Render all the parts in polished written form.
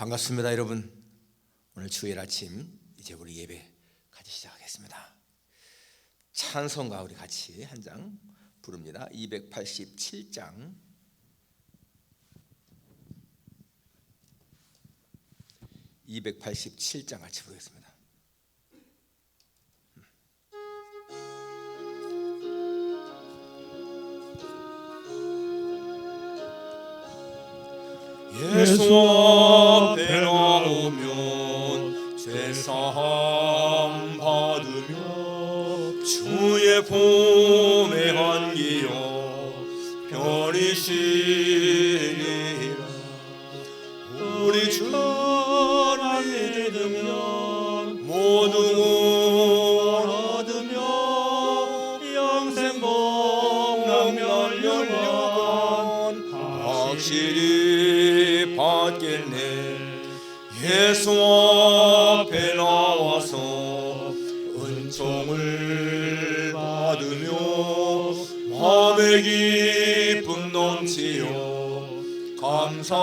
반갑습니다, 여러분. 오늘 주일 아침 이제 우리 예배 같이 시작하겠습니다. 찬송가 우리 같이 한 장 부릅니다. 287장. 287장 같이 부르겠습니다. 예수 앞에 나오면 죄사함 받으며 주의 봄의 한기여 편히쉬니라. 우리 주를 믿으면 모두 구원 얻으며 영생 복락멸 영원 확실히 받겠네. 예수 앞에 나와서 은총을 받으며 마음의 기쁨 넘치어 감사하리라.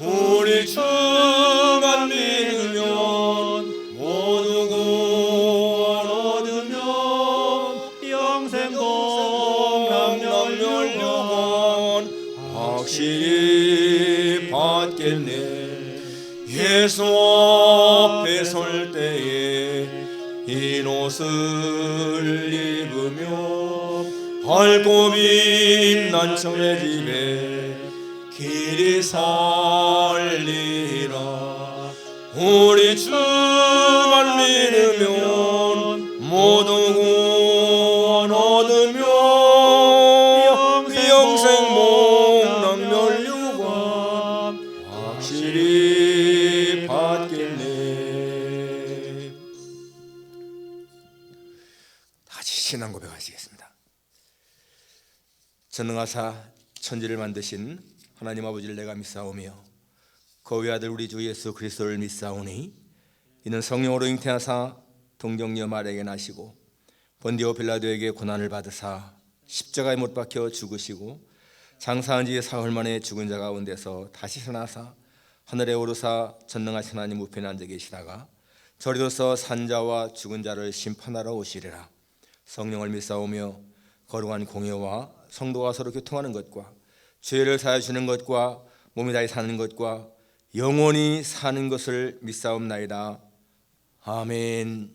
우리 주만 믿으면 모두 구원 얻으며 영생 복락멸 영원 확실히 받겠네. 예수 앞에 설 때에 흰 옷을 입으며 밝고 빛난 청의 집에 길이 살리라. 우리 주만 믿으면 모두 구원 얻으며 영생 복락멸 영원 확실히 받겠네. 같이 신앙 고백하시겠습니다. 전능하사 천지를 만드신 하나님 아버지를 내가 믿사오며 그 외아들 우리 주 예수 그리스도를 믿사오니 이는 성령으로 잉태하사 동정녀 마리아에게 나시고 본디오 빌라도에게 고난을 받으사 십자가에 못 박혀 죽으시고 장사한 지 사흘 만에 죽은 자 가운데서 다시 살아나사 하늘에 오르사 전능하신 하나님 우편에 앉아 계시다가 저리로서 산자와 죽은 자를 심판하러 오시리라. 성령을 믿사오며 거룩한 공예와 성도가 서로 교통하는 것과 죄를 사하여 주는 것과 몸이 다시 사는 것과 영원히 사는 것을 믿사옵나이다. 아멘.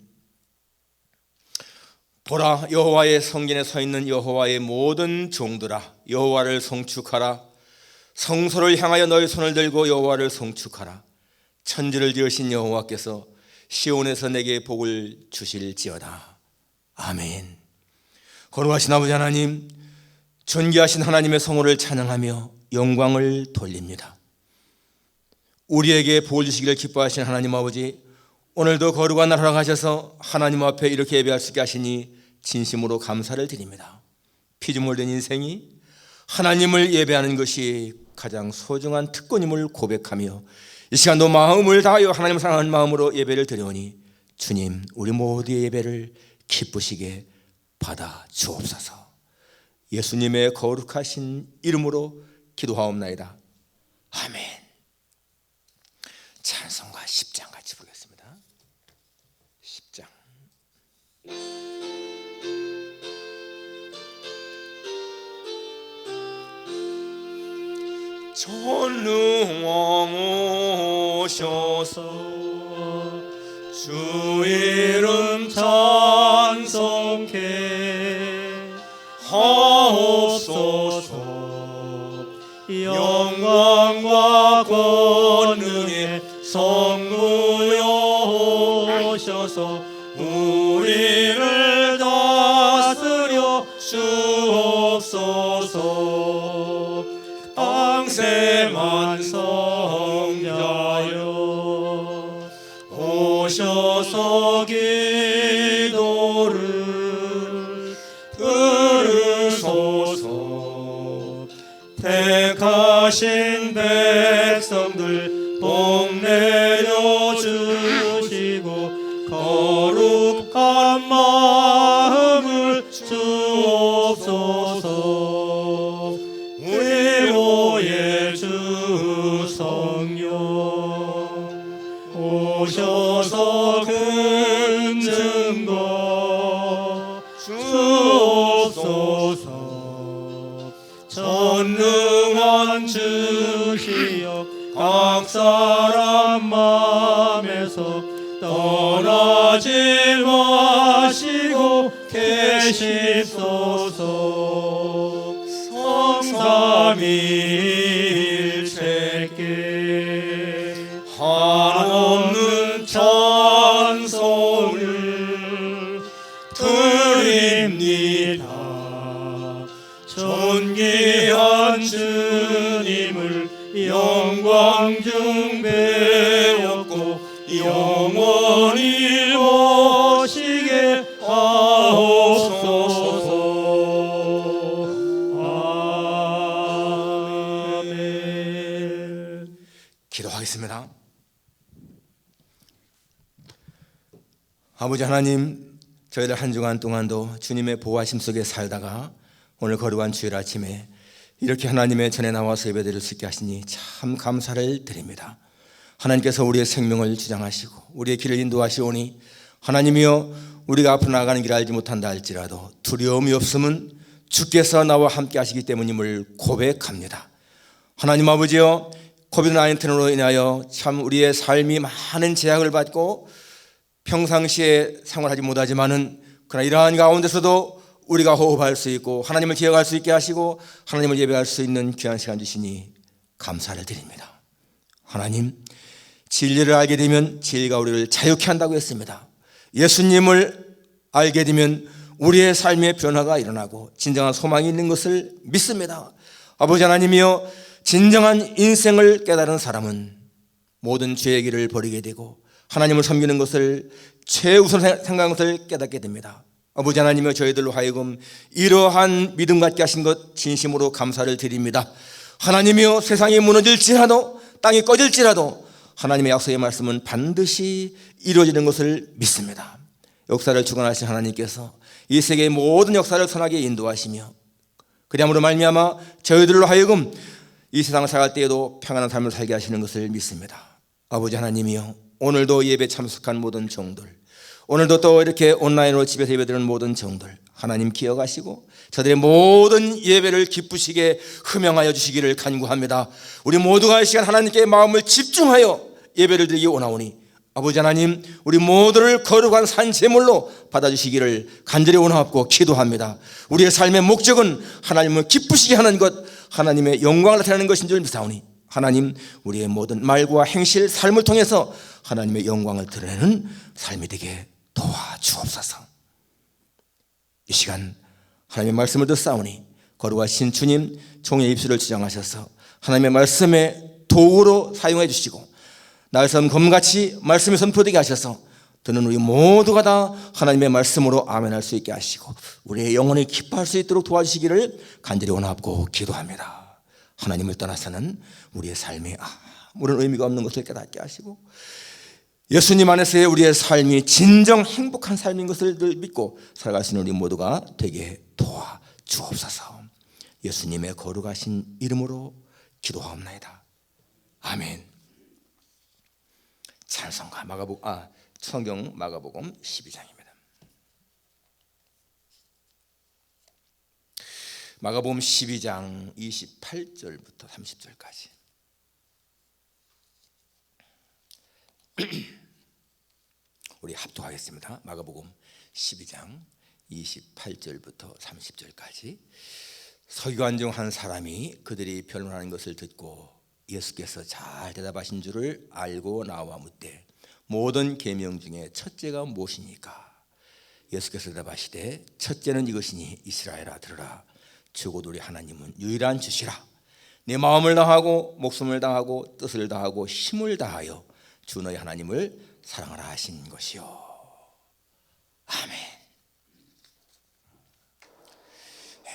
보라, 여호와의 성전에 서 있는 여호와의 모든 종들아, 여호와를 송축하라. 성소를 향하여 너희 손을 들고 여호와를 송축하라. 천지를 지으신 여호와께서 시온에서 내게 복을 주실지어다. 아멘. 거룩하신 아버지 하나님, 존귀하신 하나님의 성호를 찬양하며 영광을 돌립니다. 우리에게 복을 주시기를 기뻐하신 하나님 아버지, 오늘도 거룩한 날 허락하셔서 하나님 앞에 이렇게 예배할 수 있게 하시니 진심으로 감사를 드립니다. 피조물 된 인생이 하나님을 예배하는 것이 가장 소중한 특권임을 고백하며 이 시간도 마음을 다하여 하나님을 사랑하는 마음으로 예배를 드려오니 주님, 우리 모두의 예배를 기쁘시게 받아 주옵소서. 예수님의 거룩하신 이름으로 기도하옵나이다. 아멘. 찬송가 10장 같이 부르겠습니다. 10장. 전능왕 오셔서 주 이름 찬송케 하옵소서. 영광과 권능의 성부여 오셔서 우리를 다스려 주옵소서. 땅새만 성자여 오셔서 기도를 들으소서. 택하신 백성들 복 내려 주시고 거룩한 마음을 주옵소서. 위로의 주 주옵소서. 전능한 주시여 각 사람 맘에서 떠나지 마시고 계십소서. 성삼위일체께 한없는 찬송을 드립니다. 존귀한 주님을 영광 중 배웠고 영원히 모시게 하옵소서. 아멘. 기도하겠습니다. 아버지 하나님, 저희들 한 주간 동안도 주님의 보호하심 속에 살다가 오늘 거룩한 주일 아침에 이렇게 하나님의 전에 나와서 예배드릴 수 있게 하시니 참 감사를 드립니다. 하나님께서 우리의 생명을 주장하시고 우리의 길을 인도하시오니 하나님이여, 우리가 앞으로 나가는 길을 알지 못한다 할지라도 두려움이 없음은 주께서 나와 함께 하시기 때문임을 고백합니다. 하나님 아버지여, 코비드-19로 인하여 참 우리의 삶이 많은 제약을 받고 평상시에 생활하지 못하지만은 그러나 이러한 가운데서도 우리가 호흡할 수 있고 하나님을 기억할 수 있게 하시고 하나님을 예배할 수 있는 귀한 시간 주시니 감사를 드립니다. 하나님, 진리를 알게 되면 진리가 우리를 자유케 한다고 했습니다. 예수님을 알게 되면 우리의 삶의 변화가 일어나고 진정한 소망이 있는 것을 믿습니다. 아버지 하나님이여, 진정한 인생을 깨달은 사람은 모든 죄의 길을 버리게 되고 하나님을 섬기는 것을 최우선 생각하는 것을 깨닫게 됩니다. 아버지 하나님이여, 저희들로 하여금 이러한 믿음 갖게 하신 것 진심으로 감사를 드립니다. 하나님이여, 세상이 무너질지라도 땅이 꺼질지라도 하나님의 약속의 말씀은 반드시 이루어지는 것을 믿습니다. 역사를 주관하신 하나님께서 이 세계의 모든 역사를 선하게 인도하시며 그리함으로 말미암아 저희들로 하여금 이 세상을 살아갈 때에도 평안한 삶을 살게 하시는 것을 믿습니다. 아버지 하나님이여, 오늘도 예배 참석한 모든 종들, 오늘도 또 이렇게 온라인으로 집에서 예배드리는 모든 종들 하나님 기억하시고 저들의 모든 예배를 기쁘시게 흠양하여 주시기를 간구합니다. 우리 모두가 이 시간 하나님께 마음을 집중하여 예배를 드리기 원하오니 아버지 하나님, 우리 모두를 거룩한 산제물로 받아주시기를 간절히 원하옵고 기도합니다. 우리의 삶의 목적은 하나님을 기쁘시게 하는 것, 하나님의 영광을 나타내는 것인 줄 믿사오니 하나님, 우리의 모든 말과 행실, 삶을 통해서 하나님의 영광을 드러내는 삶이 되게 도와주옵소서. 이 시간 하나님의 말씀을 듣사오니 거룩하신 주님, 종의 입술을 지정하셔서 하나님의 말씀의 도구로 사용해 주시고 날선 검같이 말씀이 선포되게 하셔서 듣는 우리 모두가 다 하나님의 말씀으로 아멘할 수 있게 하시고 우리의 영혼이 기뻐할 수 있도록 도와주시기를 간절히 원하고 기도합니다. 하나님을 떠나서는 우리의 삶이 아무런 의미가 없는 것을 깨닫게 하시고 예수님 안에서의 우리의 삶이 진정 행복한 삶인 것을 믿고 살아갈 수 있는 우리 모두가 되게 도와주옵소서. 예수님의 거룩하신 이름으로 기도하옵나이다. 아멘. 찬송가 성경 마가복음 12장입니다. 마가복음 12장 28절부터 30절까지. 우리 합독하겠습니다. 마가복음 12장 28절부터 30절까지. 서기관 중 한 사람이 그들이 변론하는 것을 듣고 예수께서 잘 대답하신 줄을 알고 나와 묻되 모든 계명 중에 첫째가 무엇이니까? 예수께서 대답하시되 첫째는 이것이니 이스라엘아 들으라. 주 곧 우리 하나님은 유일한 주시라. 내 마음을 다하고 목숨을 다하고 뜻을 다하고 힘을 다하여 주 너희 하나님을 사랑하라 하신 것이요. 아멘.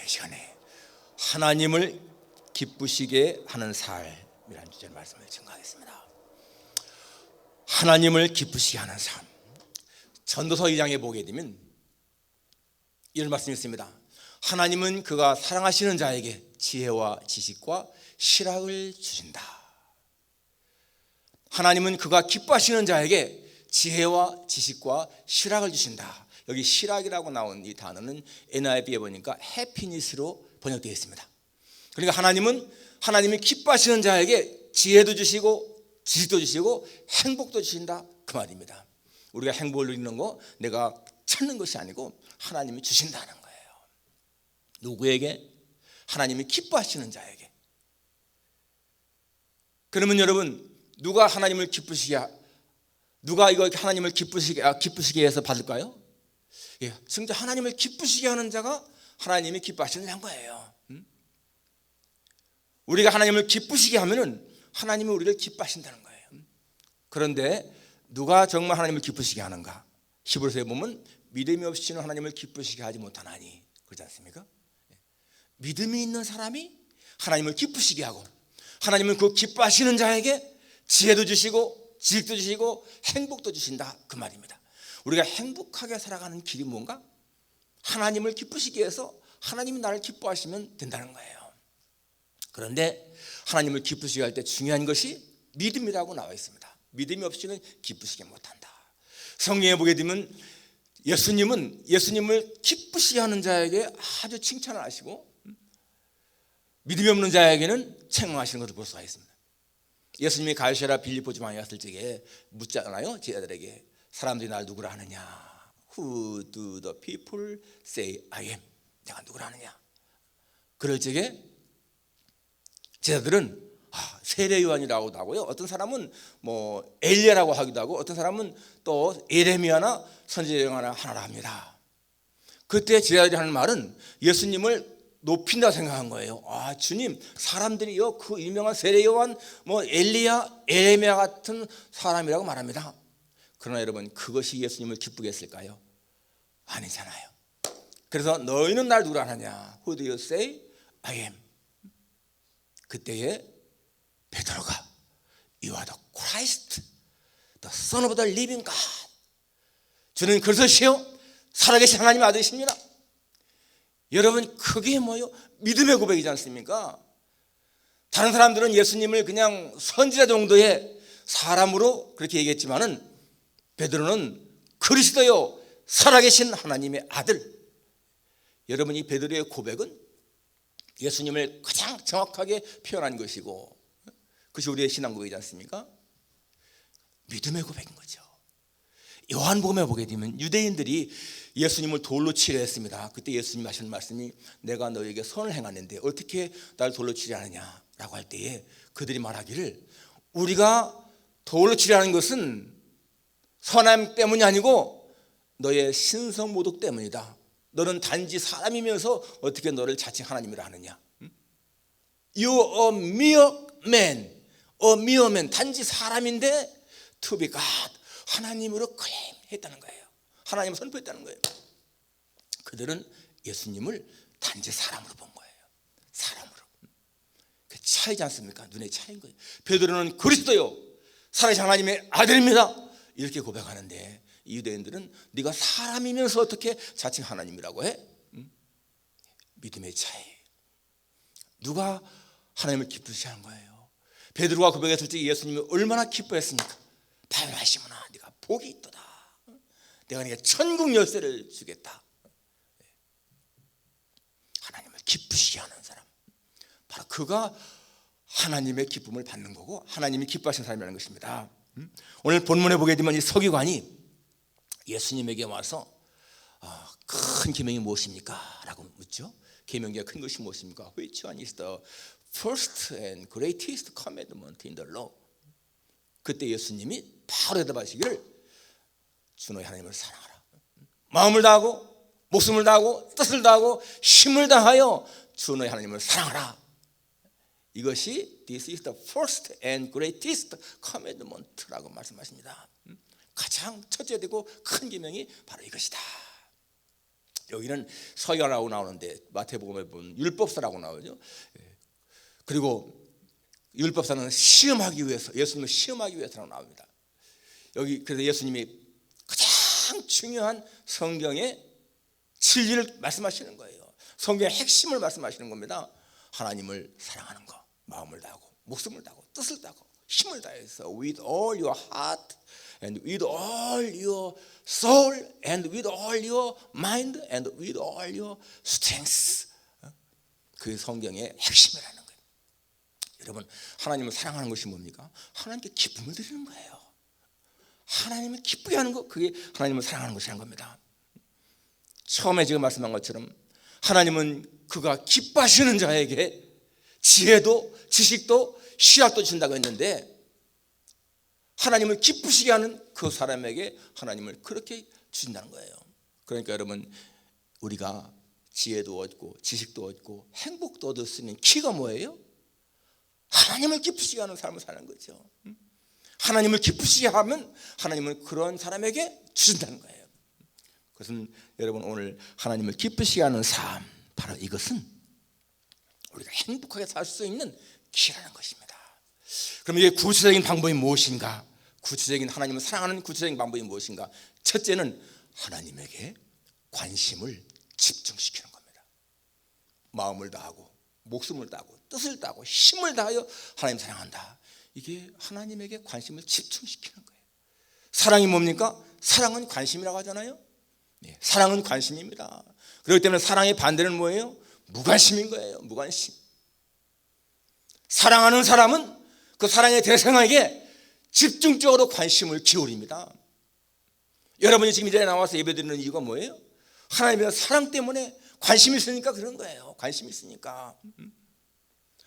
이 시간에 하나님을 기쁘시게 하는 삶이라는 주제로 말씀을 증거하겠습니다. 하나님을 기쁘시게 하는 삶. 전도서 2장에 보게 되면 이런 말씀이 있습니다. 하나님은 그가 사랑하시는 자에게 지혜와 지식과 실학을 주신다. 하나님은 그가 기뻐하시는 자에게 지혜와 지식과 실학을 주신다. 여기 실학이라고 나온 이 단어는 NIV에 보니까 해피니스로 번역되어 있습니다. 그러니까 하나님이 기뻐하시는 자에게 지혜도 주시고 지식도 주시고 행복도 주신다, 그 말입니다. 우리가 행복을 누리는 거 내가 찾는 것이 아니고 하나님이 주신다는 거예요. 누구에게? 하나님이 기뻐하시는 자에게. 그러면 여러분, 누가 하나님을 누가 이거 하나님을 기쁘시게 해서 받을까요? 예, 진짜 하나님을 기쁘시게 하는 자가 하나님이 기뻐하시는 자인 거예요. 우리가 하나님을 기쁘시게 하면은 하나님이 우리를 기뻐하신다는 거예요. 그런데 누가 정말 하나님을 기쁘시게 하는가? 히브리서에 보면 믿음이 없이는 하나님을 기쁘시게 하지 못하나니, 그렇지 않습니까? 믿음이 있는 사람이 하나님을 기쁘시게 하고, 하나님은 그 기뻐하시는 자에게 지혜도 주시고 지식도 주시고 행복도 주신다, 그 말입니다. 우리가 행복하게 살아가는 길이 뭔가? 하나님을 기쁘시게 해서 하나님이 나를 기뻐하시면 된다는 거예요. 그런데 하나님을 기쁘시게 할 때 중요한 것이 믿음이라고 나와 있습니다. 믿음이 없이는 기쁘시게 못한다. 성경에 보게 되면 예수님을 기쁘시게 하는 자에게 아주 칭찬을 하시고, 믿음이 없는 자에게는 책망하시는 것을 볼 수가 있습니다. 예수님이 가이사랴 빌립보 지방에 갔을 적에 묻잖아요, 제자들에게. 사람들이 날 누구라 하느냐? Who do the people say I am? 내가 누구라 하느냐? 그럴 적에 제자들은 세례 요한이라고도 하고요, 어떤 사람은 뭐 엘리야라고 하기도 하고, 어떤 사람은 또 예레미야나 선지자나 하나라 합니다. 그때 제자들이 하는 말은 예수님을 높인다 생각한 거예요. 주님, 사람들이요 그 유명한 세례 요한, 뭐 엘리야, 예레미야 같은 사람이라고 말합니다. 그러나 여러분, 그것이 예수님을 기쁘게 했을까요? 아니잖아요. 그래서 너희는 날 누구라 하느냐? Who do you say I am? 그때에 베드로가 You are the Christ, the Son of the living God. 주는 그리스도시요 살아계신 하나님의 아들이십니다. 여러분, 그게 뭐예요? 믿음의 고백이지 않습니까? 다른 사람들은 예수님을 그냥 선지자 정도의 사람으로 그렇게 얘기했지만은 베드로는 그리스도요 살아계신 하나님의 아들. 여러분, 이 베드로의 고백은 예수님을 가장 정확하게 표현한 것이고, 그것이 우리의 신앙 고백이지 않습니까? 믿음의 고백인 거죠. 요한복음에 보게 되면 유대인들이 예수님을 돌로 치려 했습니다. 그때 예수님이 하시는 말씀이 내가 너에게 선을 행하는데 어떻게 날 돌로 치려 하느냐 라고 할 때에 그들이 말하기를 우리가 돌로 치려 하는 것은 선함 때문이 아니고 너의 신성모독 때문이다. 너는 단지 사람이면서 어떻게 너를 자칭 하나님이라 하느냐? You are mere man, 단지 사람인데 to be God, 하나님으로 클레임했다는 거예요. 하나님을 선포했다는 거예요. 그들은 예수님을 단지 사람으로 본 거예요. 사람으로. 그 차이지 않습니까? 눈의 차이인 거예요. 베드로는 그리스도요 살아계신 하나님의 아들입니다 이렇게 고백하는데, 이 유대인들은 네가 사람이면서 어떻게 자칭 하나님이라고 해? 믿음의 차이. 누가 하나님을 기쁘시게 하는 거예요? 베드로가 고백했을 때 예수님이 얼마나 기뻐했습니까? 바요나 시몬아, 네가 복이 있도다. 내가 네게 천국 열쇠를 주겠다. 하나님을 기쁘시게 하는 사람, 바로 그가 하나님의 기쁨을 받는 거고 하나님이 기뻐하시는 사람이라는 것입니다. 오늘 본문에 보게 되면 이 서기관이 예수님에게 와서 큰 계명이 무엇입니까? 라고 묻죠. 계명의 큰 것이 무엇입니까? Which one is the first and greatest commandment in the law? 그때 예수님이 바로 대답하시기를 주 너희 하나님을 사랑하라. 마음을 다하고 목숨을 다하고 뜻을 다하고 힘을 다하여 주 너희 하나님을 사랑하라. 이것이 This is the first and greatest commandment라고 말씀하십니다. 가장 첫째되고 큰 계명이 바로 이것이다. 여기는 서기관이라고 나오는데 마태복음에 보면 율법사라고 나오죠. 그리고 율법사는 시험하기 위해서, 예수님을 시험하기 위해서라고 나옵니다. 여기 그래서 예수님이 가장 중요한 성경의 진리를 말씀하시는 거예요. 성경의 핵심을 말씀하시는 겁니다. 하나님을 사랑하는 것, 마음을 다하고 목숨을 다하고 뜻을 다하고 힘을 다해서 with all your heart and with all your soul and with all your mind and with all your strength. 그 성경의 핵심이라는 거예요. 여러분, 하나님을 사랑하는 것이 뭡니까? 하나님께 기쁨을 드리는 거예요. 하나님을 기쁘게 하는 것, 그게 하나님을 사랑하는 것이라는 겁니다. 처음에 제가 말씀한 것처럼 하나님은 그가 기뻐하시는 자에게 지혜도 지식도 시약도 준다고 했는데, 하나님을 기쁘시게 하는 그 사람에게 하나님을 그렇게 주신다는 거예요. 그러니까 여러분, 우리가 지혜도 얻고 지식도 얻고 행복도 얻을 수 있는 키가 뭐예요? 하나님을 기쁘시게 하는 삶을 사는 거죠. 하나님을 기쁘시게 하면 하나님은 그런 사람에게 주신다는 거예요. 그것은 여러분, 오늘 하나님을 기쁘시게 하는 삶, 바로 이것은 우리가 행복하게 살 수 있는 키라는 것입니다. 그럼 이게 구체적인 방법이 무엇인가? 구체적인 하나님을 사랑하는 구체적인 방법이 무엇인가? 첫째는 하나님에게 관심을 집중시키는 겁니다. 마음을 다하고 목숨을 다하고 뜻을 다하고 힘을 다하여 하나님 사랑한다. 이게 하나님에게 관심을 집중시키는 거예요. 사랑이 뭡니까? 사랑은 관심이라고 하잖아요. 네, 사랑은 관심입니다. 그렇기 때문에 사랑의 반대는 뭐예요? 무관심인 거예요. 무관심. 사랑하는 사람은 그 사랑의 대상에게 집중적으로 관심을 기울입니다. 여러분이 지금 이 자리에 나와서 예배드리는 이유가 뭐예요? 하나님의 사랑 때문에 관심이 있으니까 그런 거예요. 관심이 있으니까.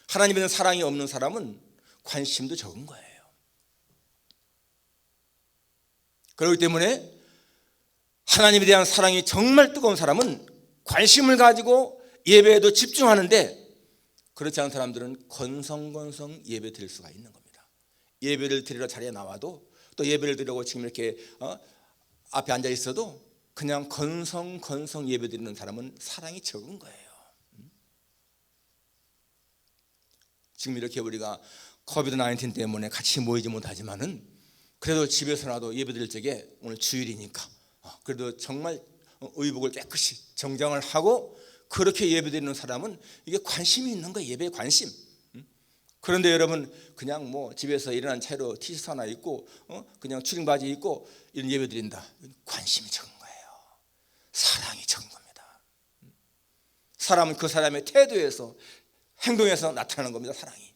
하나님에 대한 사랑이 없는 사람은 관심도 적은 거예요. 그렇기 때문에 하나님에 대한 사랑이 정말 뜨거운 사람은 관심을 가지고 예배에도 집중하는데, 그렇지 않은 사람들은 건성건성 예배 드릴 수가 있는 겁니다. 예배를 드리러 자리에 나와도, 또 예배를 드리려고 지금 이렇게 앞에 앉아 있어도 그냥 건성건성 예배 드리는 사람은 사랑이 적은 거예요. 지금 이렇게 우리가 코비드-19 때문에 같이 모이지 못하지만은 그래도 집에서라도 예배 드릴 적에 오늘 주일이니까 그래도 정말 의복을 깨끗이 정장을 하고 그렇게 예배 드리는 사람은 이게 관심이 있는 거예요. 예배에 관심. 그런데 여러분, 그냥 뭐 집에서 일어난 채로 티셔츠 하나 입고 그냥 추링 바지 입고 이런 예배 드린다. 관심이 적은 거예요. 사랑이 적은 겁니다. 사람은 그 사람의 태도에서, 행동에서 나타나는 겁니다. 사랑이.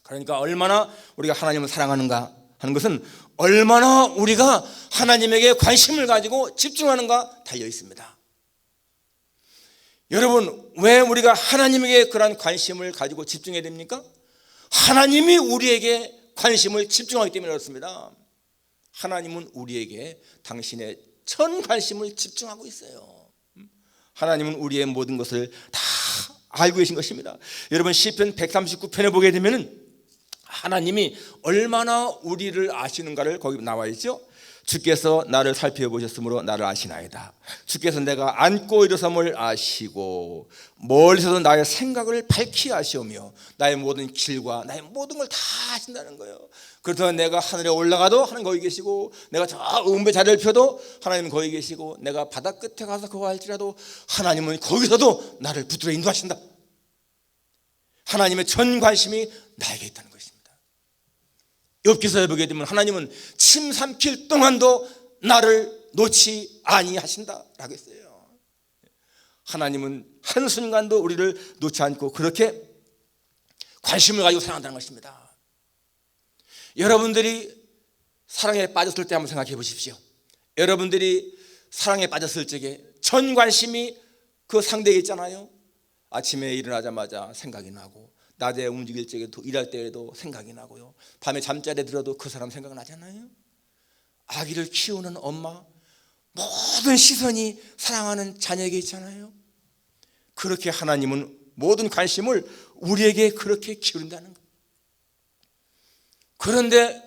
그러니까 얼마나 우리가 하나님을 사랑하는가 하는 것은 얼마나 우리가 하나님에게 관심을 가지고 집중하는가 달려 있습니다. 여러분, 왜 우리가 하나님에게 그런 관심을 가지고 집중해야 됩니까? 하나님이 우리에게 관심을 집중하기 때문에 그렇습니다. 하나님은 우리에게 당신의 전 관심을 집중하고 있어요. 하나님은 우리의 모든 것을 다 알고 계신 것입니다. 여러분, 시편 139편에 보게 되면은 하나님이 얼마나 우리를 아시는가를 거기 나와 있죠. 주께서 나를 살펴보셨으므로 나를 아시나이다. 주께서 내가 앉고 일어섬을 아시고 멀리서도 나의 생각을 밝히 아시오며 나의 모든 길과 나의 모든 걸 다 아신다는 거예요. 그래서 내가 하늘에 올라가도 하나님 거기 계시고, 내가 저 음배 자리를 펴도 하나님은 거기 계시고, 내가 바다 끝에 가서 거할지라도 하나님은 거기서도 나를 붙들어 인도하신다. 하나님의 전 관심이 나에게 있다는 것입니다. 욥기서에 보게 되면 하나님은 침 삼킬 동안도 나를 놓지 아니하신다라고 했어요. 하나님은 한순간도 우리를 놓지 않고 그렇게 관심을 가지고 사랑한다는 것입니다. 여러분들이 사랑에 빠졌을 때 한번 생각해 보십시오. 여러분들이 사랑에 빠졌을 적에 전 관심이 그 상대에 있잖아요. 아침에 일어나자마자 생각이 나고, 낮에 움직일 적에도, 일할 때에도 생각이 나고요. 밤에 잠자리에 들어도 그 사람 생각나잖아요. 아기를 키우는 엄마, 모든 시선이 사랑하는 자녀에게 있잖아요. 그렇게 하나님은 모든 관심을 우리에게 그렇게 기울인다는 거예요. 그런데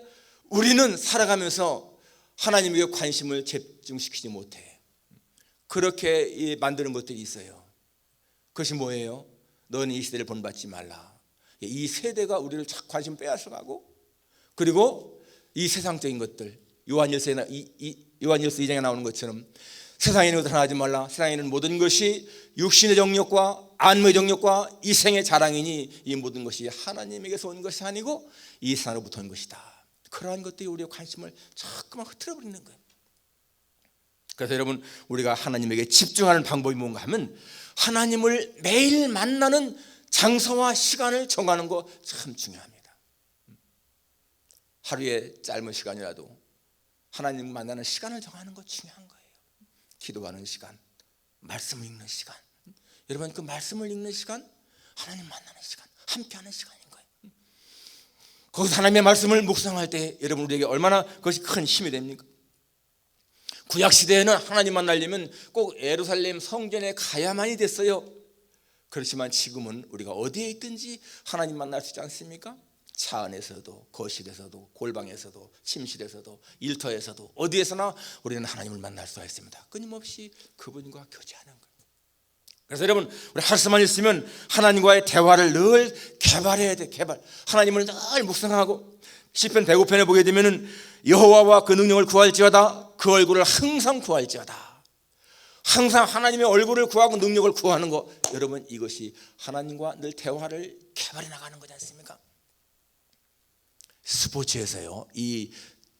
우리는 살아가면서 하나님에게 관심을 집중시키지 못해. 그렇게 만드는 것들이 있어요. 그것이 뭐예요? 너는 이 시대를 본받지 말라. 이 세대가 우리를 자꾸 관심 빼앗아가고, 그리고 이 세상적인 것들, 요한일서 2장에 나오는 것처럼 세상에 있는 것을 하지 말라. 세상에 있는 모든 것이 육신의 정욕과 안목의 정욕과 이생의 자랑이니 이 모든 것이 하나님에게서 온 것이 아니고 이 세상으로부터 온 것이다. 그러한 것들이 우리의 관심을 자꾸만 흐트러버리는 거예요. 그래서 여러분, 우리가 하나님에게 집중하는 방법이 뭔가 하면 하나님을 매일 만나는 장소와 시간을 정하는 거 참 중요합니다. 하루에 짧은 시간이라도 하나님 만나는 시간을 정하는 거 중요한 거예요. 기도하는 시간, 말씀을 읽는 시간. 여러분, 그 말씀을 읽는 시간, 하나님 만나는 시간, 함께하는 시간인 거예요. 거기서 하나님의 말씀을 묵상할 때 여러분, 우리에게 얼마나 그것이 큰 힘이 됩니까? 구약 시대에는 하나님 만나려면 꼭 예루살렘 성전에 가야만이 됐어요. 그렇지만 지금은 우리가 어디에 있든지 하나님 만날 수 있지 않습니까? 차 안에서도, 거실에서도, 골방에서도, 침실에서도, 일터에서도, 어디에서나 우리는 하나님을 만날 수가 있습니다. 끊임없이 그분과 교제하는 거예요. 그래서 여러분, 우리 하루만 있으면 하나님과의 대화를 늘 개발해야 돼. 개발. 하나님을 늘 묵상하고, 시편 105편에 보게 되면은 여호와와 그 능력을 구할지어다, 그 얼굴을 항상 구할지어다. 항상 하나님의 얼굴을 구하고 능력을 구하는 거, 여러분, 이것이 하나님과 늘 대화를 개발해 나가는 거지 않습니까? 스포츠에서요, 이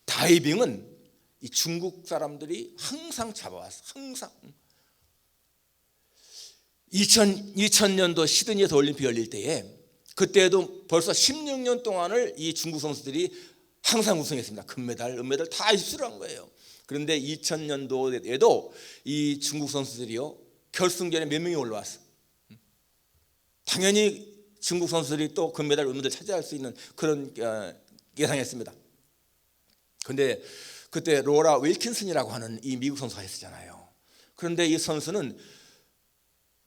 다이빙은 이 중국 사람들이 항상 잡아왔어. 항상. 2000년도 시드니에서 올림픽 열릴 때에, 그때도 벌써 16년 동안을 이 중국 선수들이 항상 우승했습니다. 금메달, 은메달 다 입수를 한 거예요. 그런데 2000년도에도 이 중국 선수들이요, 결승전에 몇 명이 올라왔어. 당연히 중국 선수들이 또 금메달, 은메달 차지할 수 있는 그런 예상했습니다. 그런데 그때 로라 윌킨슨이라고 하는 이 미국 선수가 있었잖아요. 그런데 이 선수는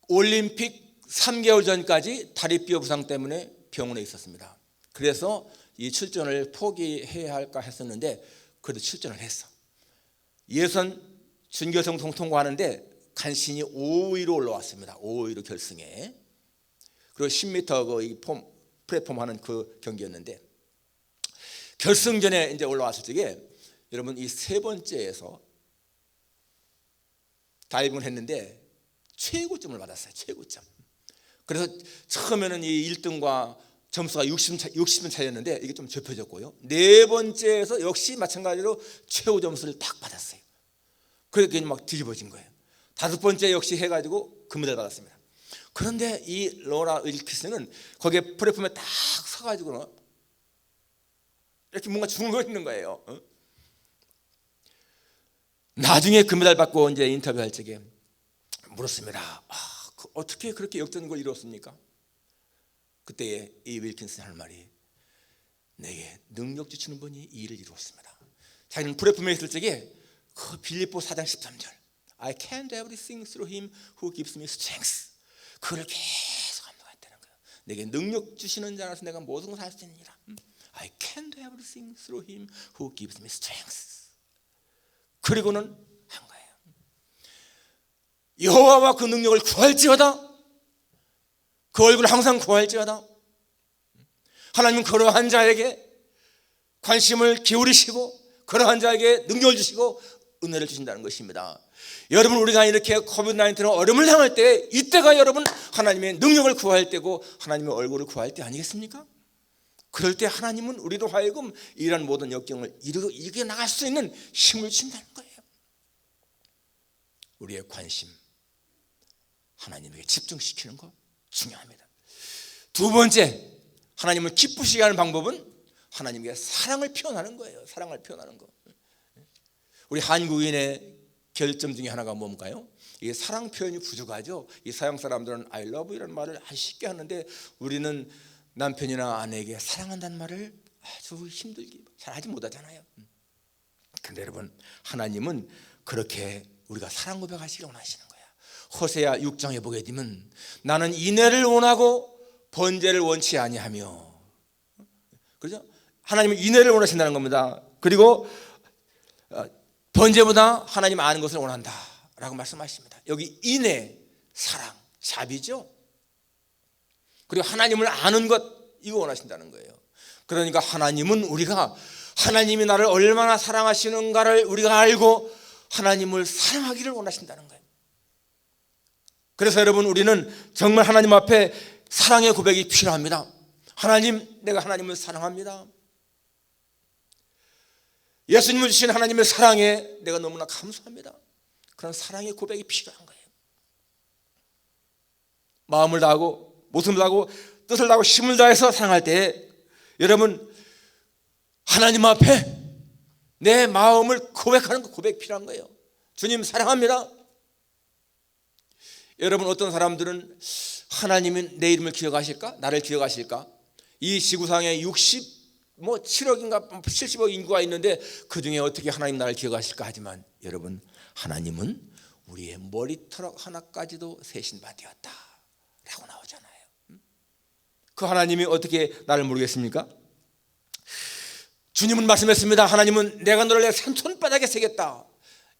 올림픽 3개월 전까지 다리뼈 부상 때문에 병원에 있었습니다. 그래서 이 출전을 포기해야 할까 했었는데 그래도 출전을 했어. 예선 준결승 통과하는데 간신히 5위로 올라왔습니다. 5위로 결승에. 그리고 10m 그 플랫폼 하는 그 경기였는데, 결승전에 이제 올라왔을 적에 여러분, 이 세 번째에서 다이빙을 했는데 최고점을 받았어요. 최고점. 그래서 처음에는 이 1등과 점수가 60점 차이였는데 이게 좀 좁혀졌고요. 네 번째에서 역시 마찬가지로 최고 점수를 딱 받았어요. 그렇게 막 뒤집어진 거예요. 다섯 번째 역시 해가지고 금메달 받았습니다. 그런데 이 로라 윌킨슨은 거기에 플랫폼에 딱 서가지고 이렇게 뭔가 중얼거리는 거예요. 나중에 금메달 받고 이제 인터뷰할 적에 물었습니다. 어떻게 그렇게 역전골을 이뤘습니까? 그때 이 윌킨슨이 하는 말이, 내게 능력 주시는 분이 이 일을 이루었습니다. 자기는 플랫폼에 있을 적에 그 빌립보 4장 13절, I can do everything through him who gives me strength. 그걸 계속 암송했다는 거예요. 내게 능력 주시는 자라서 내가 모든 것을 할 수 있느니라. I can do everything through him who gives me strength. 그리고는 한 거예요. 여호와와 그 능력을 구할지어다, 그 얼굴을 항상 구할지어다. 하나님은 그러한 자에게 관심을 기울이시고 그러한 자에게 능력을 주시고 은혜를 주신다는 것입니다. 여러분, 우리가 이렇게 코비드-19로 어려움을 당할 때, 이때가 여러분 하나님의 능력을 구할 때고 하나님의 얼굴을 구할 때 아니겠습니까? 그럴 때 하나님은 우리로 하여금 이런 모든 역경을 이겨 나갈 수 있는 힘을 주신다는 거예요. 우리의 관심, 하나님에게 집중시키는 거 중요합니다. 두 번째, 하나님을 기쁘시게 하는 방법은 하나님께 사랑을 표현하는 거예요. 사랑을 표현하는 거. 우리 한국인의 결점 중에 하나가 뭔가요? 이게 사랑 표현이 부족하죠. 이 서양 사람들은 I love 이라는 말을 아주 쉽게 하는데 우리는 남편이나 아내에게 사랑한다는 말을 아주 힘들게 잘 하지 못하잖아요. 그런데 여러분, 하나님은 그렇게 우리가 사랑 고백하시기를 원하시는 거예요. 호세아 6장에 보게 되면 나는 인애를 원하고 번제를 원치 아니하며, 그렇죠? 하나님은 인애를 원하신다는 겁니다. 그리고 번제보다 하나님 아는 것을 원한다라고 말씀하십니다. 여기 인애, 사랑, 샵이죠. 그리고 하나님을 아는 것, 이거 원하신다는 거예요. 그러니까 하나님은 우리가 하나님이 나를 얼마나 사랑하시는가를 우리가 알고 하나님을 사랑하기를 원하신다는 거예요. 그래서 여러분, 우리는 정말 하나님 앞에 사랑의 고백이 필요합니다. 하나님, 내가 하나님을 사랑합니다. 예수님을 주신 하나님의 사랑에 내가 너무나 감사합니다. 그런 사랑의 고백이 필요한 거예요. 마음을 다하고 모습을 다하고 뜻을 다하고 힘을 다해서 사랑할 때 여러분, 하나님 앞에 내 마음을 고백하는 그 고백이 필요한 거예요. 주님 사랑합니다. 여러분, 어떤 사람들은 하나님은 내 이름을 기억하실까? 나를 기억하실까? 이 지구상에 7억인가 70억 인구가 있는데 그 중에 어떻게 하나님 나를 기억하실까? 하지만 여러분, 하나님은 우리의 머리털 하나까지도 세신 바 되었다 라고 나오잖아요. 그 하나님이 어떻게 나를 모르겠습니까? 주님은 말씀했습니다. 하나님은 내가 너를 내 손바닥에 새겼다.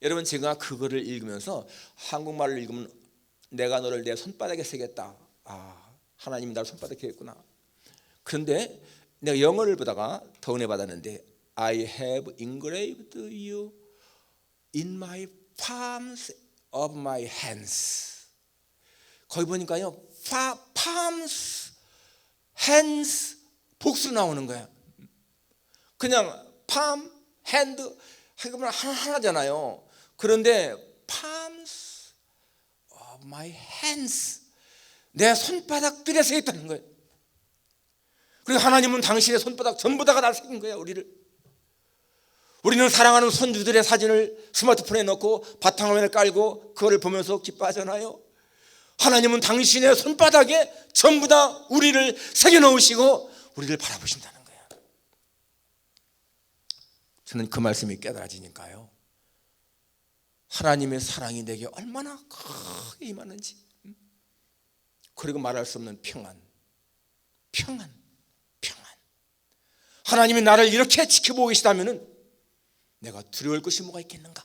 여러분, 제가 그거를 읽으면서 한국말을 읽으면 내가 너를 내 손바닥에 새겼다. 하나님이 나를 손바닥에 새겼구나. 그런데 내가 영어를 보다가 더 은혜 받았는데 I have engraved you in my palms of my hands. 거기 보니까요, palms, hands 복수로 나오는 거야. 그냥 palm, hand 하면 하나잖아요. 그런데 palms of my hands, 내 손바닥들에 서 있다는 거예요. 그리고 하나님은 당신의 손바닥 전부 다가 날 새긴 거예요. 우리는 사랑하는 손주들의 사진을 스마트폰에 넣고 바탕화면에 깔고 그거를 보면서 기뻐하잖아요. 하나님은 당신의 손바닥에 전부 다 우리를 새겨놓으시고 우리를 바라보신다는 거예요. 저는 그 말씀이 깨달아지니까요, 하나님의 사랑이 내게 얼마나 크게 임하는지, 그리고 말할 수 없는 평안. 하나님이 나를 이렇게 지켜보고 계시다면 내가 두려울 것이 뭐가 있겠는가?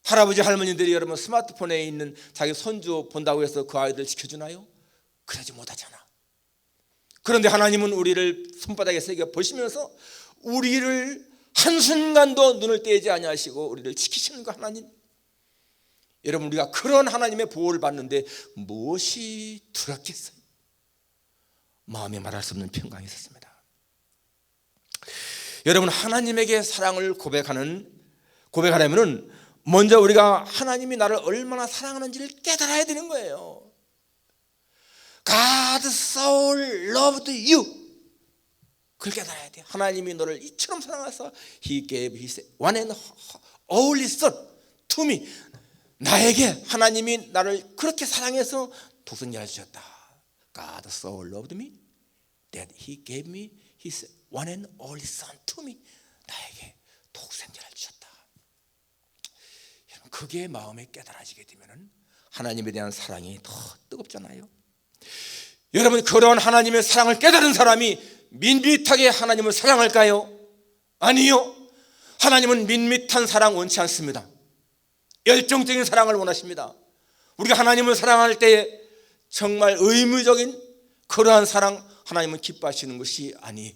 할아버지 할머니들이 여러분 스마트폰에 있는 자기 손주 본다고 해서 그 아이들 지켜주나요? 그러지 못하잖아. 그런데 하나님은 우리를 손바닥에 새겨 보시면서 우리를 한순간도 눈을 떼지 아니하시고 우리를 지키시는 거 하나님. 여러분, 우리가 그런 하나님의 보호를 받는데 무엇이 두렵겠어요? 마음에 말할 수 없는 평강이 있었습니다. 여러분, 하나님에게 사랑을 고백하려면 먼저 우리가 하나님이 나를 얼마나 사랑하는지를 깨달아야 되는 거예요. God so loved you. 그걸 깨달아야 돼. 하나님이 너를 이처럼 사랑하사 He gave His one and only Son to me. 나에게 하나님이 나를 그렇게 사랑해서 독생자를 주셨다. God so loved me that He gave me His one and only Son to me. 나에게 독생자를 주셨다. 여러분, 그게 마음에 깨달아지게 되면 하나님에 대한 사랑이 더 뜨겁잖아요. 여러분, 그런 하나님의 사랑을 깨달은 사람이 밋밋하게 하나님을 사랑할까요? 아니요. 하나님은 밋밋한 사랑 원치 않습니다. 열정적인 사랑을 원하십니다. 우리가 하나님을 사랑할 때 정말 의무적인 그러한 사랑 하나님은 기뻐하시는 것이 아니,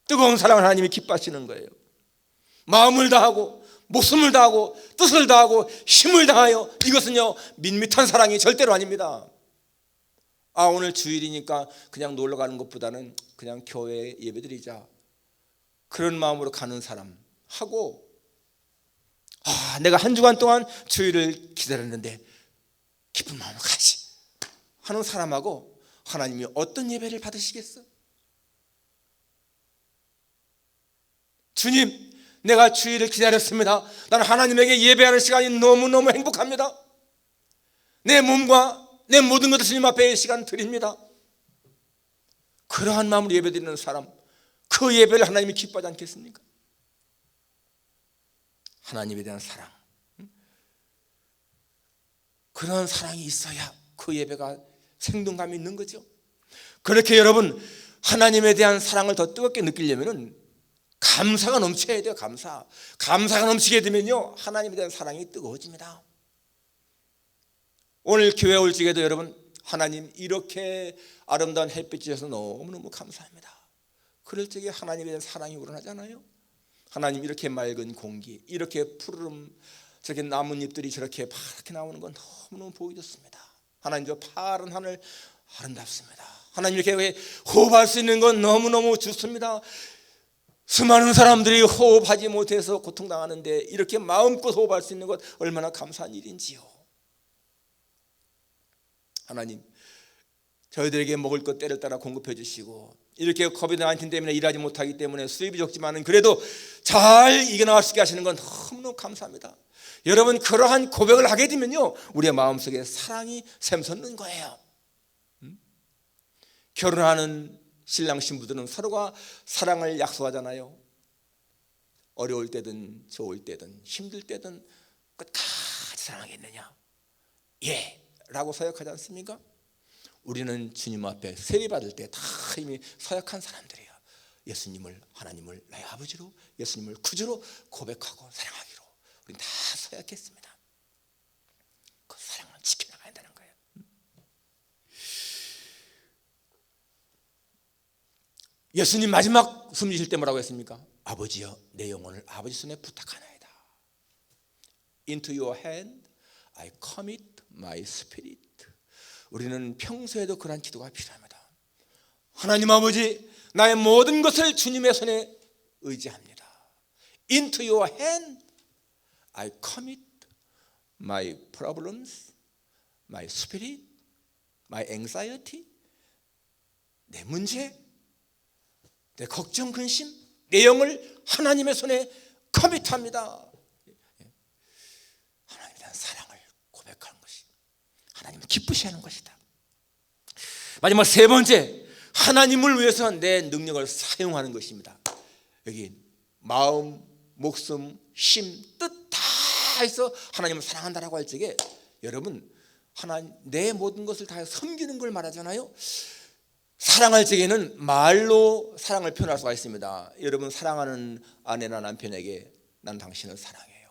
뜨거운 사랑을 하나님이 기뻐하시는 거예요. 마음을 다하고 목숨을 다하고 뜻을 다하고 힘을 다하여, 이것은요 밋밋한 사랑이 절대로 아닙니다. 오늘 주일이니까 그냥 놀러 가는 것보다는 그냥 교회에 예배드리자, 그런 마음으로 가는 사람 하고, 내가 한 주간 동안 주일을 기다렸는데 기쁜 마음으로 가지 하는 사람하고 하나님이 어떤 예배를 받으시겠어? 주님, 내가 주일을 기다렸습니다. 나는 하나님에게 예배하는 시간이 너무너무 행복합니다. 내 몸과 내 모든 것을 주님 앞에 시간 드립니다. 그러한 마음으로 예배드리는 사람, 그 예배를 하나님이 기뻐하지 않겠습니까? 하나님에 대한 사랑, 그런 사랑이 있어야 그 예배가 생동감이 있는 거죠. 그렇게 여러분, 하나님에 대한 사랑을 더 뜨겁게 느끼려면 감사가 넘쳐야 돼요. 감사가 넘치게 되면요 하나님에 대한 사랑이 뜨거워집니다. 오늘 교회 올 적에도 여러분, 하나님 이렇게 아름다운 햇빛 주셔서 너무너무 감사합니다. 그럴 적에 하나님에 대한 사랑이 우러나잖아요. 하나님 이렇게 맑은 공기, 이렇게 푸르름 저렇게 나뭇잎들이 저렇게 파랗게 나오는 건 너무너무 보기 좋습니다. 하나님 저 파란 하늘 아름답습니다. 하나님 이렇게 호흡할 수 있는 건 너무너무 좋습니다. 수많은 사람들이 호흡하지 못해서 고통당하는데 이렇게 마음껏 호흡할 수 있는 것 얼마나 감사한 일인지요. 하나님 저희들에게 먹을 것 때를 따라 공급해 주시고, 이렇게 코비드-19 때문에 일하지 못하기 때문에 수입이 적지만은 그래도 잘 이겨나갈 수 있게 하시는 건 너무너무 감사합니다. 여러분 그러한 고백을 하게 되면요 우리의 마음속에 사랑이 샘솟는 거예요. 결혼하는 신랑 신부들은 서로가 사랑을 약속하잖아요. 어려울 때든 좋을 때든 힘들 때든 끝까지 사랑하겠느냐? 예 라고 서약하지 않습니까? 우리는 주님 앞에 세례받을 때 다 이미 서약한 사람들이에요. 예수님을, 하나님을 나의 아버지로, 예수님을 구주로 고백하고 사랑하기로 우리는 다 서약했습니다. 그 사랑을 지켜나가야 된다는 거예요. 예수님 마지막 숨 쉬실 때 뭐라고 했습니까? 아버지여 내 영혼을 아버지 손에 부탁하나이다. Into your hand I commit my spirit. 우리는 평소에도 그러한 기도가 필요합니다. 하나님 아버지 나의 모든 것을 주님의 손에 의지합니다. Into your hand I commit my problems, my spirit, my anxiety. 내 문제, 내 걱정, 근심, 내 영을 하나님의 손에 커밋합니다. 하나님에 대한 사랑을 고백하는 것이 하나님을 기쁘시하는 것이다. 마지막 세 번째, 하나님을 위해서 내 능력을 사용하는 것입니다. 여기 마음, 목숨, 힘, 뜻 다 해서 하나님을 사랑한다라고 할 적에 여러분 하나님 내 모든 것을 다 섬기는 걸 말하잖아요. 사랑할 적에는 말로 사랑을 표현할 수가 있습니다. 여러분 사랑하는 아내나 남편에게 난 당신을 사랑해요.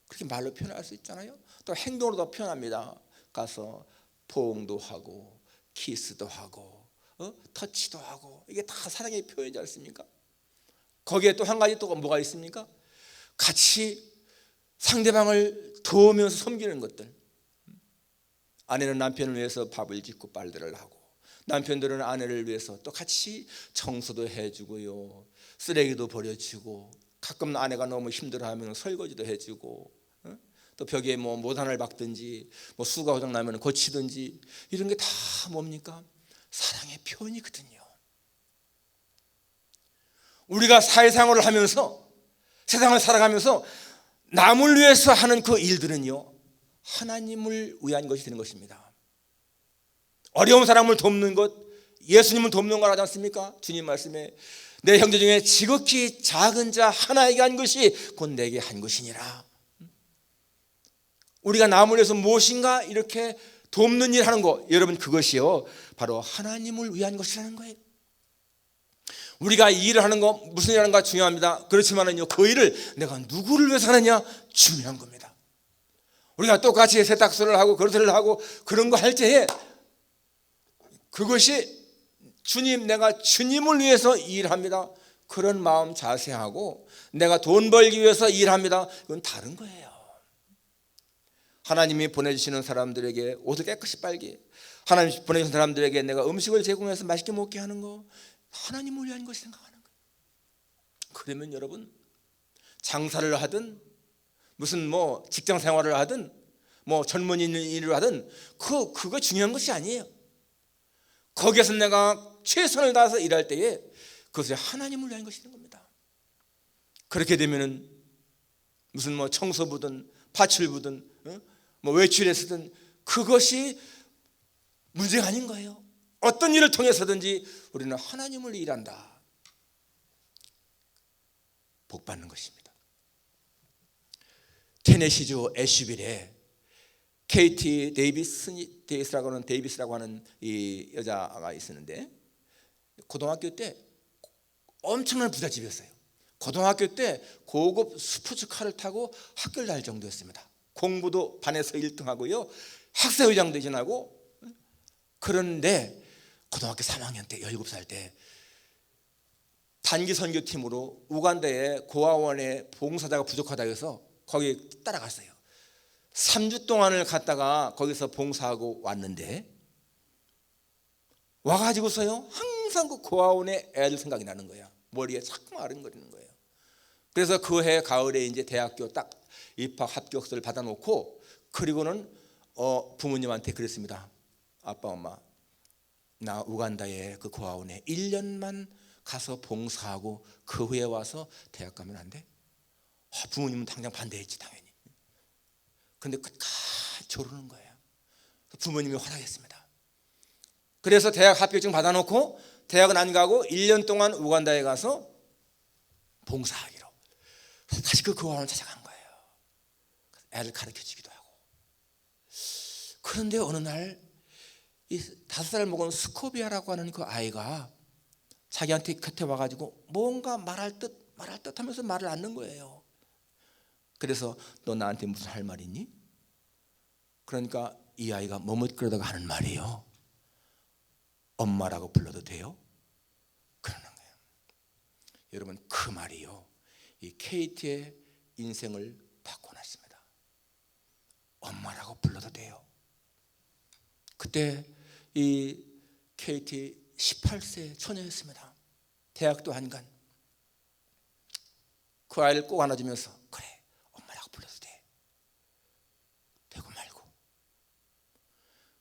그렇게 말로 표현할 수 있잖아요. 또 행동으로도 표현합니다. 가서 포옹도 하고 키스도 하고 터치도 하고 이게 다 사랑의 표현이지 않습니까? 거기에 또 한 가지 또 뭐가 있습니까? 같이 상대방을 도우면서 섬기는 것들. 아내는 남편을 위해서 밥을 짓고 빨래를 하고, 남편들은 아내를 위해서 또 같이 청소도 해주고요, 쓰레기도 버려주고, 가끔 아내가 너무 힘들어하면 설거지도 해주고, 또 벽에 뭐 모단을 박든지 뭐 수가 고장 나면 고치든지, 이런 게 다 뭡니까? 사랑의 표현이거든요. 우리가 사회생활을 하면서 세상을 살아가면서 남을 위해서 하는 그 일들은요 하나님을 위한 것이 되는 것입니다. 어려운 사람을 돕는 것, 예수님을 돕는 걸 하지 않습니까? 주님 말씀에 내 형제 중에 지극히 작은 자 하나에게 한 것이 곧 내게 한 것이니라. 우리가 남을 위해서 무엇인가 이렇게 돕는 일 하는 거, 여러분 그것이요 바로 하나님을 위한 것이라는 거예요. 우리가 이 일을 하는 거 무슨 일 하는가 중요합니다. 그렇지만은요 그 일을 내가 누구를 위해서 하느냐 중요한 겁니다. 우리가 똑같이 세탁소를 하고 그릇을 하고 그런 거 할 때에 그것이 주님, 내가 주님을 위해서 일합니다, 그런 마음 자세하고 내가 돈 벌기 위해서 일합니다, 이건 다른 거예요. 하나님이 보내주시는 사람들에게 옷을 깨끗이 빨게, 하나님이 보내주신 사람들에게 내가 음식을 제공해서 맛있게 먹게 하는 거, 하나님을 위한 것이 생각하는 거예요. 그러면 여러분 장사를 하든 무슨 뭐 직장 생활을 하든 뭐 젊은이 일을 하든 그거 중요한 것이 아니에요. 거기에서 내가 최선을 다해서 일할 때에 그것이 하나님을 위한 것이 되는 겁니다. 그렇게 되면은 무슨 뭐 청소부든 파출부든 뭐 외출에 쓰든 그것이 문제가 아닌 거예요. 어떤 일을 통해서든지 우리는 하나님을 일한다, 복 받는 것입니다. 테네시주 애쉬빌에 KT 데이비스라고 하는 이 여자가 있었는데 고등학교 때 엄청난 부잣집이었어요. 고등학교 때 고급 스포츠카를 타고 학교를 다닐 정도였습니다. 공부도 반에서 1등하고요, 학생회장도 지나고. 그런데 고등학교 3학년 때 17살 때 단기 선교팀으로 우간다의 고아원에 봉사자가 부족하다고 해서 거기 따라갔어요. 3주 동안을 갔다가 거기서 봉사하고 왔는데 와가지고서요 항상 그 고아원에 애들 생각이 나는 거야. 머리에 자꾸 아른거리는 거예요. 그래서 그 해 가을에 이제 대학교 딱 입학 합격서를 받아놓고 그리고는 부모님한테 그랬습니다. 아빠 엄마 나 우간다에 그 고아원에 1년만 가서 봉사하고 그 후에 와서 대학 가면 안 돼? 부모님은 당장 반대했지 당연히. 근데 끝까지 조르는 거예요. 부모님이 허락했습니다. 그래서 대학 합격증 받아놓고 대학은 안 가고 1년 동안 우간다에 가서 봉사하기로. 다시 그 고아원을 찾아간 거예요. 애를 가르쳐주기도 하고. 그런데 어느 날 이 5살 먹은 스코비아라고 하는 그 아이가 자기한테 곁에 와가지고 뭔가 말할 듯 하면서 말을 않는 거예요. 그래서 너 나한테 무슨 할 말 있니? 그러니까 이 아이가 머뭇거리다가 하는 말이에요. 엄마라고 불러도 돼요? 그러는 거예요. 여러분 그 말이요 이 케이티의 인생을 바꿔놨습니다. 엄마라고 불러도 돼요. 그때 이 케이티 18세 처녀였습니다. 대학도 안 간. 그 아이를 꼭 안아주면서 그래 엄마라고 불러도 돼. 되고 말고.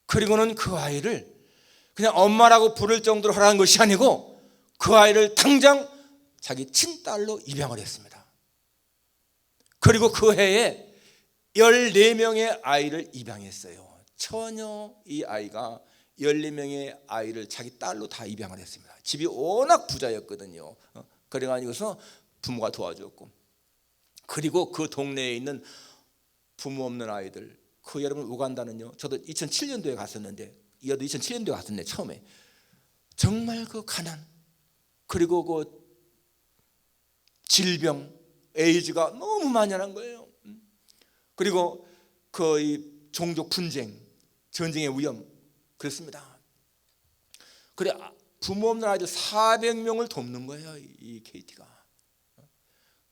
그리고는 그 아이를 그냥 엄마라고 부를 정도로 하라는 것이 아니고 그 아이를 당장 자기 친딸로 입양을 했습니다. 그리고 그 해에 14명의 아이를 입양했어요. 처녀 이 아이가 14명의 아이를 자기 딸로 다 입양을 했습니다. 집이 워낙 부자였거든요. 그래가지고서 부모가 도와줬고 그리고 그 동네에 있는 부모 없는 아이들 그 여러분 우간다는요 저도 2007년도에 갔었는데 이어도 2007년도에 갔었네 처음에 정말 그 가난 그리고 그 질병 에이즈가 너무 만연한 거예요. 그리고 그 종족 분쟁 전쟁의 위험 그렇습니다. 그래 부모 없는 아이들 400명을 돕는 거예요 이 케이티가.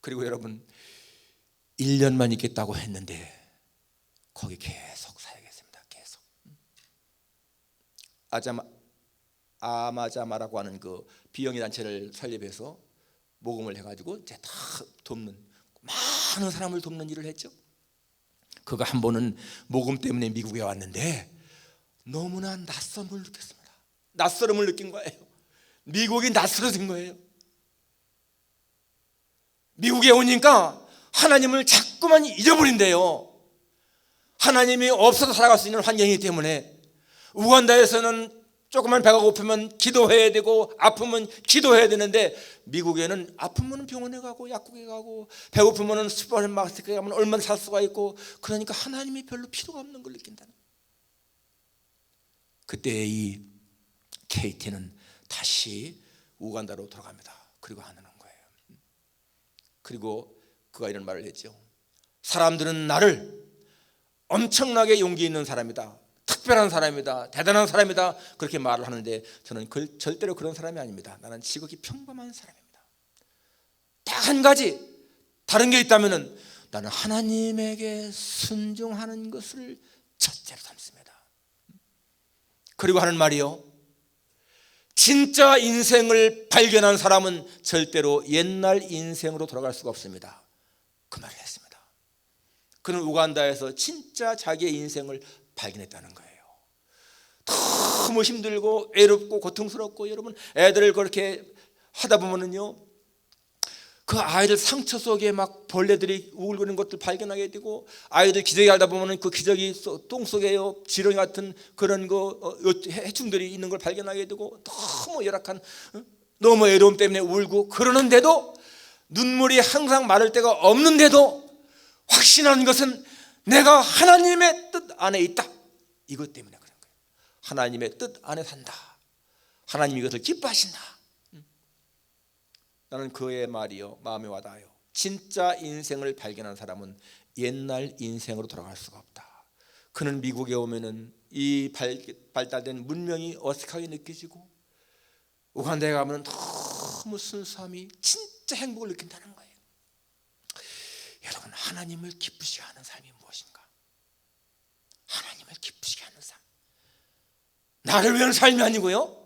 그리고 여러분 1년만 있겠다고 했는데 거기 계속 살겠습니다. 계속. 아마자마라고 하는 그 비영리 단체를 설립해서 모금을 해가지고 이제 다 돕는 많은 사람을 돕는 일을 했죠. 그가 한 번은 모금 때문에 미국에 왔는데 너무나 낯섦을 느꼈습니다. 낯설음을 느낀 거예요. 미국이 낯설어진 거예요. 미국에 오니까 하나님을 자꾸만 잊어버린대요. 하나님이 없어서 살아갈 수 있는 환경이기 때문에 우간다에서는 조금만 배가 고프면 기도해야 되고 아프면 기도해야 되는데 미국에는 아프면 병원에 가고 약국에 가고 배고프면 슈퍼마켓에 가면 얼마나 살 수가 있고 그러니까 하나님이 별로 필요가 없는 걸 느낀다는 거예요. 그때 이 케이티는 다시 우간다로 돌아갑니다. 그리고 하는 거예요. 그리고 그가 이런 말을 했죠. 사람들은 나를 엄청나게 용기 있는 사람이다. 특별한 사람이다. 대단한 사람이다. 그렇게 말을 하는데 저는 절대로 그런 사람이 아닙니다. 나는 지극히 평범한 사람입니다. 딱 한 가지 다른 게 있다면 나는 하나님에게 순종하는 것을 첫째로 삼습니다. 그리고 하는 말이요. 진짜 인생을 발견한 사람은 절대로 옛날 인생으로 돌아갈 수가 없습니다. 그 말을 했습니다. 그는 우간다에서 진짜 자기의 인생을 발견했다는 거예요. 너무 힘들고 외롭고 고통스럽고 여러분 애들을 그렇게 하다 보면은요 그 아이들 상처 속에 막 벌레들이 우글거리는 것들 발견하게 되고 아이들 기저귀 하다 보면은 그 기저귀 똥 속에요 지렁이 같은 그런 해충들이 있는 걸 발견하게 되고 너무 열악한 너무 외로움 때문에 울고 그러는데도 눈물이 항상 마를 데가 없는데도 확신하는 것은 내가 하나님의 뜻 안에 있다. 이것 때문에 그런 거예요. 하나님의 뜻 안에 산다. 하나님이 이것을 기뻐하신다. 나는 그의 말이요 마음에 와닿아요. 진짜 인생을 발견한 사람은 옛날 인생으로 돌아갈 수가 없다. 그는 미국에 오면은 이 발달된 문명이 어색하게 느껴지고 우간다에 가면 너무 순수함이 진짜 행복을 느낀다는 거예요. 여러분 하나님을 기쁘시게 하는 삶이 무엇인가? 나를 위한 삶이 아니고요,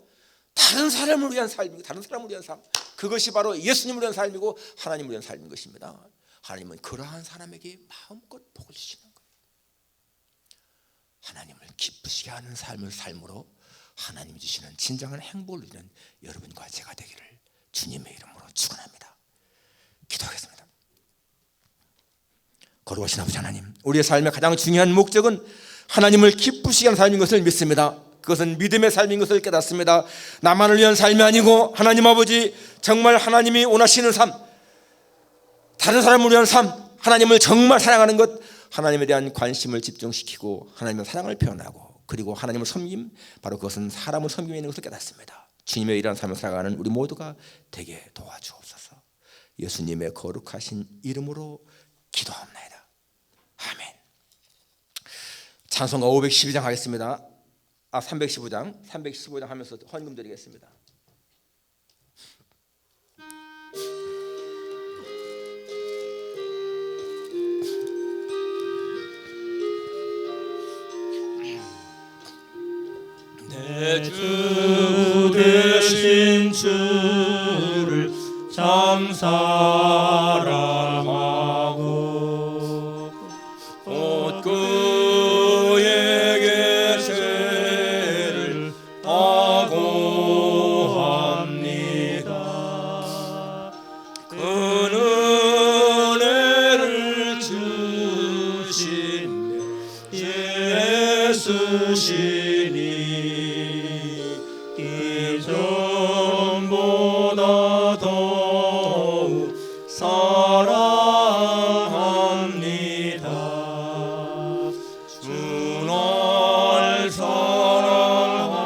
다른 사람을 위한 삶이고, 다른 사람을 위한 삶, 그것이 바로 예수님을 위한 삶이고 하나님을 위한 삶인 것입니다. 하나님은 그러한 사람에게 마음껏 복을 주시는 거예요. 하나님을 기쁘시게 하는 삶으로 하나님이 주시는 진정한 행복을 누리는 여러분과 제가 되기를 주님의 이름으로 축원합니다. 기도하겠습니다. 거룩하신 아버지 하나님, 우리의 삶의 가장 중요한 목적은 하나님을 기쁘시게 하는 삶인 것을 믿습니다. 그것은 믿음의 삶인 것을 깨닫습니다. 나만을 위한 삶이 아니고 하나님 아버지, 정말 하나님이 원하시는 삶, 다른 사람을 위한 삶, 하나님을 정말 사랑하는 것, 하나님에 대한 관심을 집중시키고 하나님의 사랑을 표현하고, 그리고 하나님을 섬김, 바로 그것은 사람을 섬김에 있는 것을 깨닫습니다. 주님의 일한 삶을 살아가는 우리 모두가 되게 도와주옵소서. 예수님의 거룩하신 이름으로 기도합니다. 아멘. 찬송가 512장 하겠습니다. 315장 하면서 헌금 드리겠습니다. 내 주 되신 주를 참 사랑하고 곧 그에게 죄를 아고합니다. 그 은혜를 주신 예수시니 이전보다 더욱 사랑합니다. 주 날 사랑하사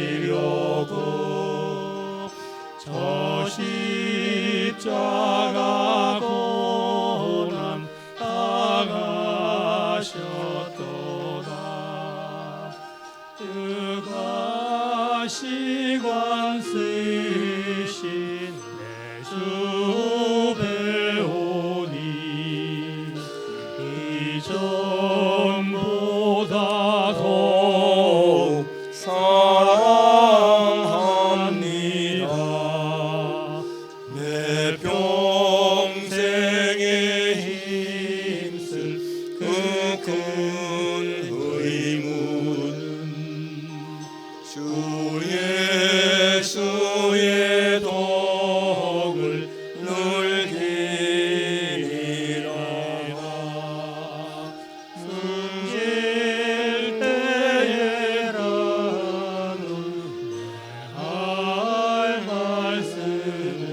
구하시려고 저 십자가 고난 당하셨도다. 주가 시관 쓰신 내 주 배우니 이전보다 더욱 사랑합니다. 내 평생에 힘쓸 그 큰 의무는 주 예수의 덕을 늘리리라. 숨길 때에라는 내 할 말씀을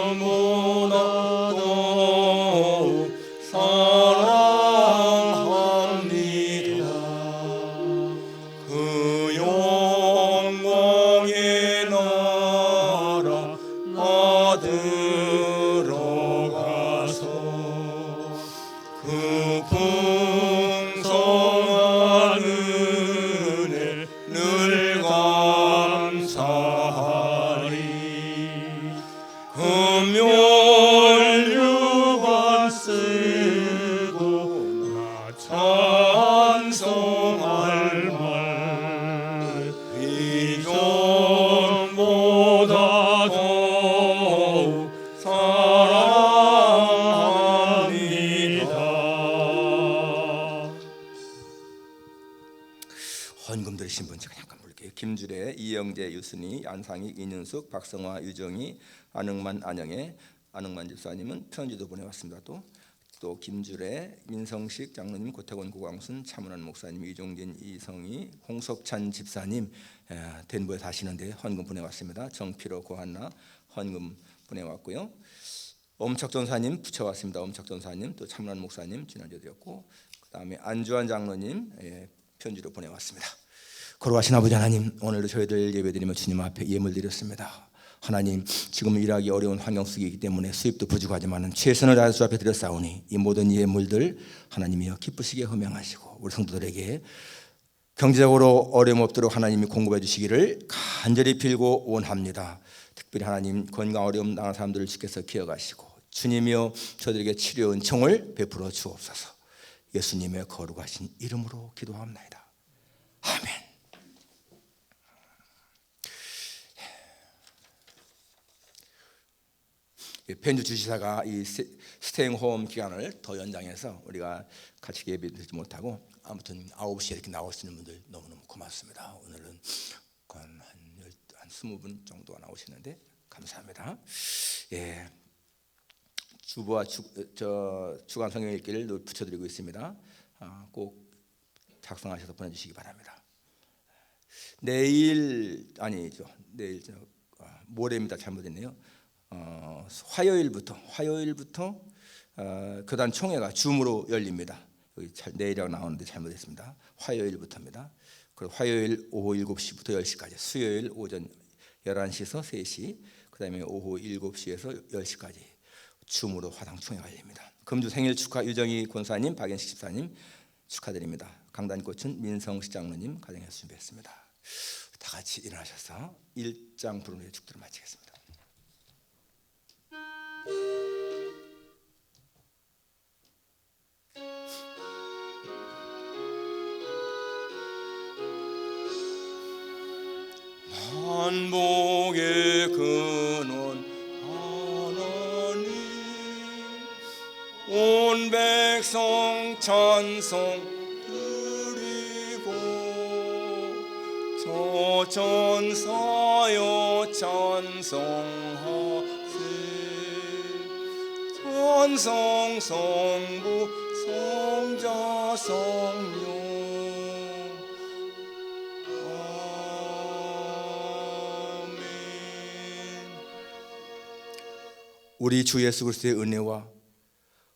이전보다 더욱 사랑합니다. 그 영광의 나라 들어가서 그 풍성한 은혜 늘 감사하리. 금멸류관 쓰고 나 찬송할 말 이전보다 더욱 사랑합니다. 헌금 드리신 분 제가 잠깐 볼게요. 김주래, 이영재, 유순이, 안상익, 이윤숙, 박성화, 유정희, 안흥만, 안영애, 안흥만 집사님은 편지도 보내왔습니다. 또 김주래, 민성식 장로님, 고태곤, 고광순, 차문환 목사님, 이종진, 이성희, 홍석찬 집사님 덴버에 사시는데 헌금 보내왔습니다. 정필호, 고한나 헌금 보내왔고요. 엄착전사님 붙여왔습니다. 엄착전사님, 또 차문환 목사님 지난주에 드렸고, 그 다음에 안주환 장로님 편지로 보내왔습니다. 거룩하신 아버지 하나님, 오늘도 저희들 예배드리며 주님 앞에 예물 드렸습니다. 하나님, 지금 일하기 어려운 환경 속에 있기 때문에 수입도 부족하지만 최선을 다해 주 앞에 드렸사오니 이 모든 예물들 하나님이여 기쁘시게 허명하시고 우리 성도들에게 경제적으로 어려움 없도록 하나님이 공급해 주시기를 간절히 빌고 원합니다. 특별히 하나님, 건강 어려움 당한 사람들을 주께서 기억하시고 주님이여 저들에게 치료 은총을 베풀어 주옵소서. 예수님의 거룩하신 이름으로 기도합나이다. 아멘. 펜주 주지사가 이 스테잉홈 기간을 더 연장해서 우리가 같이 예배드리지 못하고 아무튼 9시에 이렇게 나올 수 있는 분들 너무너무 고맙습니다. 오늘은 한 20분 정도가 나오시는데 감사합니다. 예, 주보와 주간 성경 읽기를 붙여드리고 있습니다. 꼭 작성하셔서 보내주시기 바랍니다. 내일 모레입니다. 잘못했네요. 화요일부터 교단 총회가 줌으로 열립니다. 여기 내일이라고 나오는데 잘못했습니다. 화요일부터입니다. 그리고 화요일 오후 7시부터 10시까지, 수요일 오전 11시에서 3시, 그 다음에 오후 7시에서 10시까지 줌으로 화당 총회가 열립니다. 금주 생일 축하 유정희 권사님, 박연식 집사님 축하드립니다. 강단꽃은 민성식 장로님 가정에서 준비했습니다. 다 같이 일어나셔서 1장 부르는 축도를 마치겠습니다. 만복의 근원 하나님, 온 백성 찬송 드리고, 저 전사여 찬송하세. 찬송 성부 성자 성령. 우리 주 예수 그리스도의 은혜와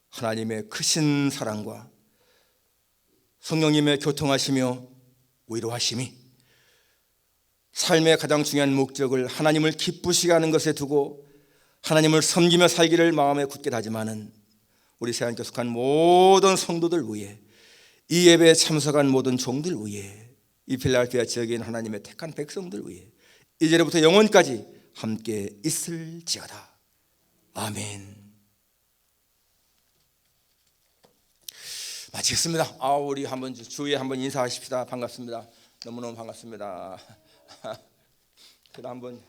하나님의 크신 사랑과 성령님의 교통하시며 위로하심이 삶의 가장 중요한 목적을 하나님을 기쁘시게 하는 것에 두고 하나님을 섬기며 살기를 마음에 굳게 다짐하는 우리 새하나님께 속한 모든 성도들 위해, 이 예배에 참석한 모든 종들 위해, 이 필라델피아 지역에 있는 하나님의 택한 백성들 위해 이제로부터 영원까지 함께 있을지어다. 아멘. 마치겠습니다. 우리 한번 주위에 한번 인사하십시다. 반갑습니다. 너무너무 반갑습니다. 그럼 한번